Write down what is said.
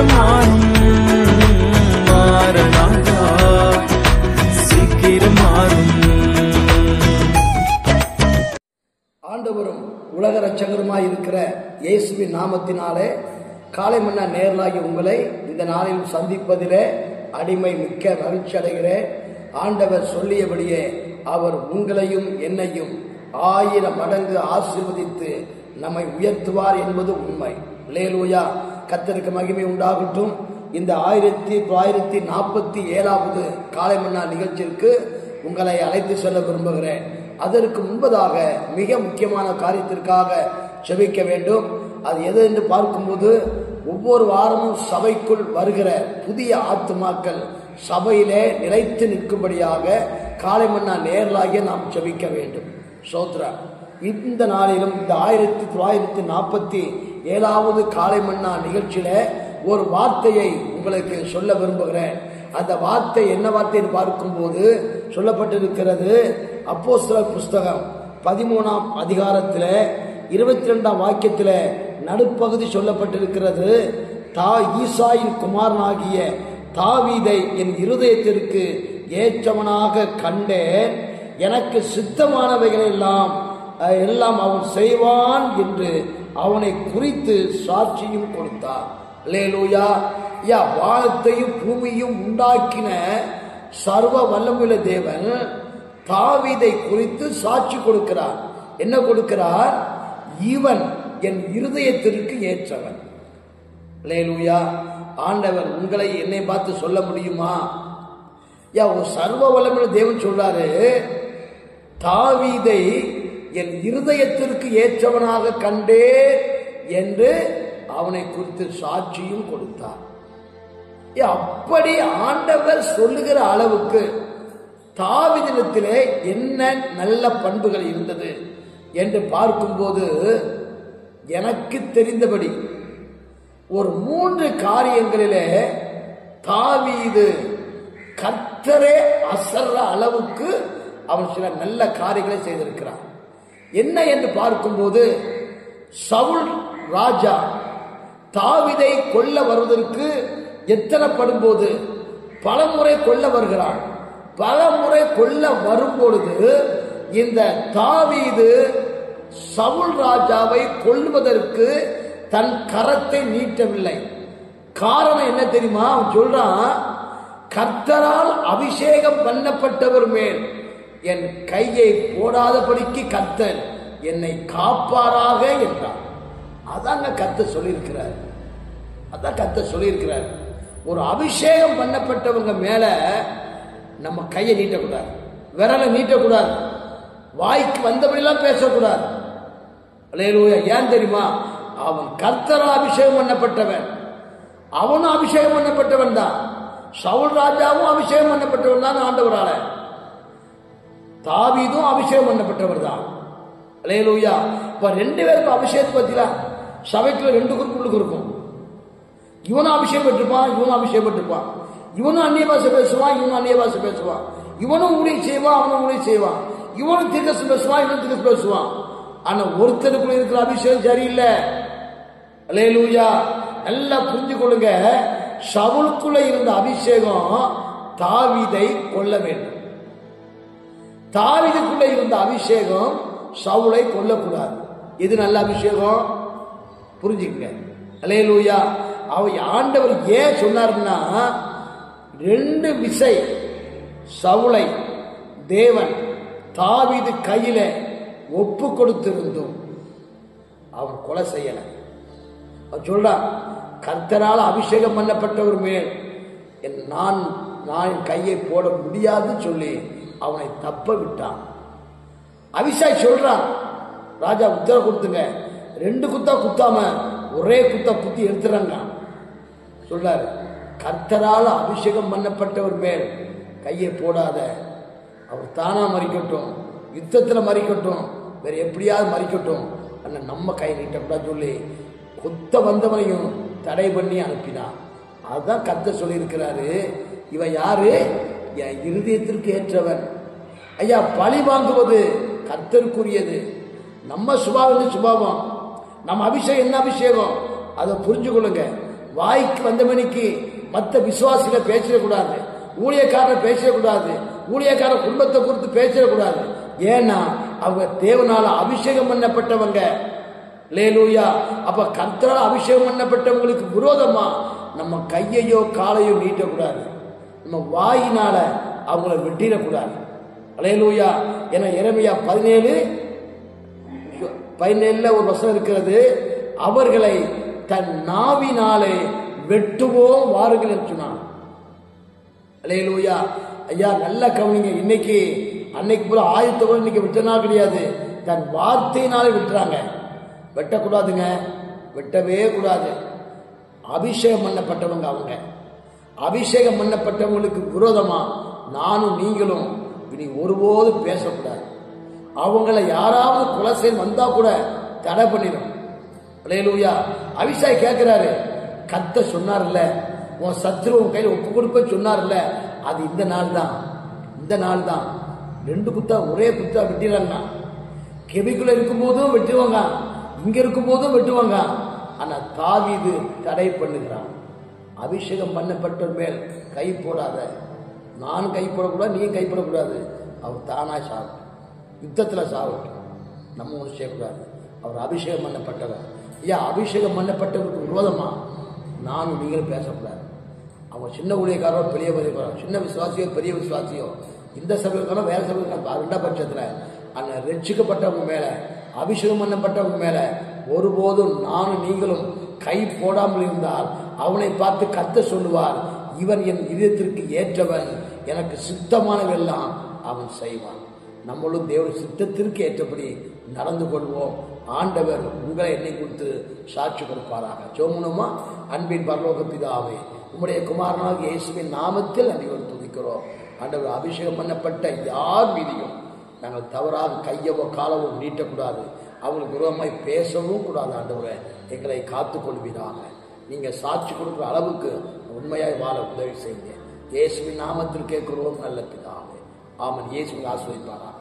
சீக்கிரம் மாறனாதா, சீக்கிரம் மாறும். ஆண்டவரும் உலக இரட்சகருமாய் இருக்கிற இயேசுவின் நாமத்தினாலே காலை மன்னா நேரலாகி உங்களை இந்த நாளில் சந்திப்பதிலே அடிமை மிக்க மகிழ்ச்சி அடைகிறேன். ஆண்டவர் சொல்லியபடியே அவர் உங்களையும் என்னையும் 1000 மடங்கு ஆசீர்வதித்து நம்மை உயர்த்துவார் என்பது உண்மை. அல்லேலூயா. கர்த்தருக்கு மகிமை உண்டாகட்டும். இந்த 1947வது காலை மன்னா நிகழ்ச்சிக்கு உங்களை அழைத்து செல்ல விரும்புகிறேன். அதற்கு முன்பதாக மிக முக்கியமான காரியத்திற்காக செபிக்க வேண்டும். அது எது என்று பார்க்கும்போது, ஒவ்வொரு வாரமும் சபைக்குள் வருகிற புதிய ஆத்துமாக்கள் சபையிலே நிலைத்து நிற்கும்படியாக காலை மன்னா நேரலாகிய நாம் செபிக்க வேண்டும். சோத்ரா. இந்த நாளிலும் இந்த 1947வது காலை மன்னா நிகழ்ச்சியில ஒரு வார்த்தையை உங்களுக்கு சொல்ல விரும்புகிறேன். அந்த வார்த்தை என்ன வார்த்தைன்னு பார்க்கும்போது சொல்லப்பட்டிருக்கிறது. அப்போஸ்தலர் புஸ்தகம் 13ஆம் அதிகாரத்தில் 22ஆம் வாக்கியத்தில் நடுப்பகுதி சொல்லப்பட்டிருக்கிறது. ஈசாயின் குமாரனாகிய தாவீதை என் இருதயத்திற்கு ஏற்றவனாக கண்டேன், எனக்கு சித்தமானவைகள் எல்லாம் அவன் செய்வான் என்று அவனை குறித்து சாட்சியும் கொடுத்தார். அல்லேலூயா. வானத்தையும் பூமியும் உண்டாக்கின சர்வ வல்லமையுள்ள தேவன் தாவீதை குறித்து சாட்சி கொடுக்கிறார். என்ன கொடுக்கிறார்? இவன் என் இருதயத்திற்கு ஏற்றவன். அல்லேலூயா. ஆண்டவர் உங்களை என்னை பார்த்து சொல்ல முடியுமா? ஒரு சர்வ வல்லமையுள்ள தேவன் சொல்றாரு, தாவீதை என் இருதயத்திற்கு ஏற்றவனாக கண்டே என்று அவனை குறித்து சாட்சியும் கொடுத்தார். அப்படி ஆண்டவர் சொல்லுகிற அளவுக்கு தாவீதிடத்திலே என்ன நல்ல பண்புகள் இருந்தது என்று பார்க்கும்போது, எனக்கு தெரிந்தபடி ஒரு 3 காரியங்களிலே தாவீது கர்த்தரே அசர்ற அளவுக்கு அவன் சில நல்ல காரியங்களை செய்திருக்கிறான். என்ன என்று பார்க்கும்போது, சவுல் ராஜா தாவீதை கொல்ல வருவதற்கு எத்தனைப்படும் போது பலமுறை கொல்ல வருகிறான். பலமுறை கொல்ல வரும்பொழுது இந்த தாவீது சவுல் ராஜாவை கொல்வதற்கு தன் கரத்தை நீட்டவில்லை. காரணம் என்ன தெரியுமா? அவன் சொல்றான், கர்த்தரால் அபிஷேகம் பண்ணப்பட்டவர் மேல் என் கையை போடாதபடிக்கு கர்த்தர் என்னை காப்பாராக என்றான். அதாங்க கர்த்தர் சொல்லியிருக்கிறார். அதான் கர்த்தர் சொல்லியிருக்கிறார். ஒரு அபிஷேகம் பண்ணப்பட்டவங்க மேல நம்ம கையை நீட்டக்கூடாது, விரலை நீட்டக்கூடாது, வாய்க்கு வந்தபடியெல்லாம் பேசக்கூடாது. அல்லேலூயா. ஏன் தெரியுமா? அவன் கர்த்தரால் அபிஷேகம் பண்ணப்பட்டவன். அவனும் அபிஷேகம் பண்ணப்பட்டவன் தான். சவுல் ராஜாவும் அபிஷேகம் பண்ணப்பட்டவன் தான் ஆண்டவரால. தாவீதும் அபிஷேகம் பண்ணப்பட்டவர் தான். அல்லேலூயா. இப்ப 2 பேருக்கும் அபிஷேகத்தை பத்தில சபைக்குள்ள 2 குரூப்புகளுக்கு இருக்கும். இவனும் அபிஷேகம் பெற்றிருப்பான், இவனும் அபிஷேகம் பெற்றிருப்பான். இவனும் அந்நிய பாஷை பேசுவான், இவனும் அந்நிய பாஷை பேசுவான். இவனும் ஊழியம் செய்வான், அவனும் ஊழியம் செய்வான். இவனும் தீர்க்கதரிசனம் பேசுவான், இவனும் தீர்க்கதரிசனம் பேசுவான். ஆனா ஒருத்தருக்குள்ள இருக்கிற அபிஷேகம் சரியில்லை. அல்லேலூயா. நல்லா புரிஞ்சு கொள்ளுங்க. சவுலுக்குள்ள இருந்த அபிஷேகம் தாவீதை கொல்ல வேண்டும். தாவீதுக்குள்ள இருந்த அபிஷேகம் சவுலை கொல்லக்கூடாது. இது நல்ல அபிஷேகம். புரிஞ்சுக்கங்க. அல்லேலூயா. ஆண்டவர் ஏன் சொன்னார்னா, 2 விசை சவுலை தேவன் தாவீது கையில ஒப்பு கொடுத்திருந்தும் அவன் கொலை செய்யல. அவன் சொல்றான், கர்த்தரால் அபிஷேகம் பண்ணப்பட்டவர் மேல் நான் கையை போட முடியாது சொல்லி அவனை தப்ப விட்டான். அபிஷேக் சொல்றான், ராஜா உத்தரவு கொடுத்துங்க, 2 குத்தா குத்தாம ஒரே குத்தா குத்தி எடுத்துறாங்க. சொல்றாரு, கர்த்தரால் அபிஷேகம் பண்ணப்பட்டவர் மேல் கையை போடாத, அவர் தானா மறிக்கட்டும், யுத்தத்தில் மறிக்கட்டும், வேற எப்படியாவது மறிக்கட்டும், ஆனால் நம்ம கை நீட்டக்கூடாது சொல்லி கொத்த வந்தவனையும் தடை பண்ணி அனுப்பினான். அதுதான் கர்த்தர் சொல்லியிருக்கிறாரு. இவன் யாரு? என் இருதயத்திற்கு ஏற்றவன். ஐயா, பழி வாங்குவது கர்த்தருக்குரியது. நம்ம சுபாவம் சுபாவம், நம்ம அபிஷேகம் என்ன அபிஷேகம் அதை புரிஞ்சு கொள்ளுங்க. வாய்க்கு வந்த மணிக்கு மற்ற விசுவாசிகளை பேசிடக்கூடாது, ஊழியக்காரர் பேசக்கூடாது, ஊழியக்கார குடும்பத்தை குறித்து பேசிடக்கூடாது. ஏன்னா அவங்க தேவனால அபிஷேகம் பண்ணப்பட்டவங்க. அல்லேலூயா. அப்ப கர்த்தரால் அபிஷேகம் பண்ணப்பட்டவங்களுக்கு விரோதமா நம்ம கையையோ காலையோ நீட்டக்கூடாது, நம்ம வாயினால அவங்கள வெட்டிடக்கூடாது. அல்லேலூயா. ஏன்னா எரேமியா 17:17 ஒரு வசனம் இருக்கிறது, அவர்களை தன் நாவினாலே வெட்டுவோம் வாருங்கள் என்று சொன்னான். அல்லேலூயா. ஐயா நல்ல கவனிங்க. இன்னைக்கு அன்னைக்கு போல ஆயுத்தம் இன்னைக்கு விட்டனா கிடையாது, தன் வார்த்தையினாலே விட்டுறாங்க. வெட்டக்கூடாதுங்க, வெட்டவே கூடாது. அபிஷேகம் பண்ணப்பட்டவங்க அவங்க. அபிஷேகம் பண்ணப்பட்டவங்களுக்கு விரோதமா நானும் நீங்களும் இனி ஒருபோதும் பேசக்கூடாது. அவங்கள யாராவது கொலை செய்ய வந்தா கூட தடை பண்ணிடும். அல்லேலூயா. அபிஷேக் கேட்கிறாரு, கத்த சொன்னார்ல உன் சத்துரு உன் கையில் ஒப்பு கொடுப்ப சொன்னார்ல, அது இந்த நாள் தான், இந்த நாள் தான். 2 குத்தா ஒரே குத்தா வெட்டிடுறாங்க. கெபிக்குள்ள இருக்கும் போதும் வெட்டுவாங்க, இங்க இருக்கும் போதும் வெட்டுவாங்க. ஆனா தாவீது தடை பண்ணுகிறான். அபிஷேகம் பண்ணப்பட்ட மேல் கை போடாத, நானும் கை போடக்கூடாது, நீயும் கை போடக்கூடாது. அவர் தானா சாப்பிட்டு யுத்தத்தில் சாப்பிட்டு நம்ம ஒன்று செய்யக்கூடாது. அவர் அபிஷேகம் பண்ணப்பட்டவர். ஐயா அபிஷேகம் பண்ணப்பட்டவருக்கு விரோதமா நானும் நீங்களும் பேசக்கூடாது. அவங்க சின்ன ஊழியக்காரோ பெரிய சின்ன விசுவாசியோ பெரிய விசுவாசியோ, இந்த சபைக்காரோ வேற சபைக்காரோ, 2 பட்சத்தில் அந்த ரட்சிக்கப்பட்டவங்க மேல அபிஷேகம் பண்ணப்பட்டவங்க மேல ஒருபோதும் நானும் நீங்களும் கை போடாமல் இருந்தால் அவனை பார்த்து கத்த சொல்லுவார், இவன் என் இதயத்திற்கு ஏற்றவன், எனக்கு சித்தமானவெல்லாம் அவன் செய்வான். நம்மளும் தேவ சித்தத்திற்கு ஏற்றபடி நடந்து கொள்வோம். ஆண்டவர் உங்களை என்னை குறித்து சாட்சி கொடுப்பாராக. சோமுனமா. அன்பின் பரலோக பிதாவே, உம்முடைய குமாரனாக இயேசுவின் நாமத்தில் அனைவரும் துதிக்கிறோம். ஆண்டவர் அபிஷேகம் பண்ணப்பட்ட யார் மீதியும் நாங்கள் தவறாக கையவோ காலவோ நீட்டக்கூடாது, அவங்களுக்கு விரோதமாய் பேசவும் கூடாது. ஆண்டவரை எங்களை காத்துக் கொள்வீராக. நீங்க சாட்சி கொடுக்குற அளவுக்கு உண்மையாய் வாழ உதவி செய்யுங்க. இயேசுவின் நாமத்தில் கேட்கிறோம் நல்ல பிதாவே. ஆமன். இயேசுவை ஆசீர்வதிப்பாராக.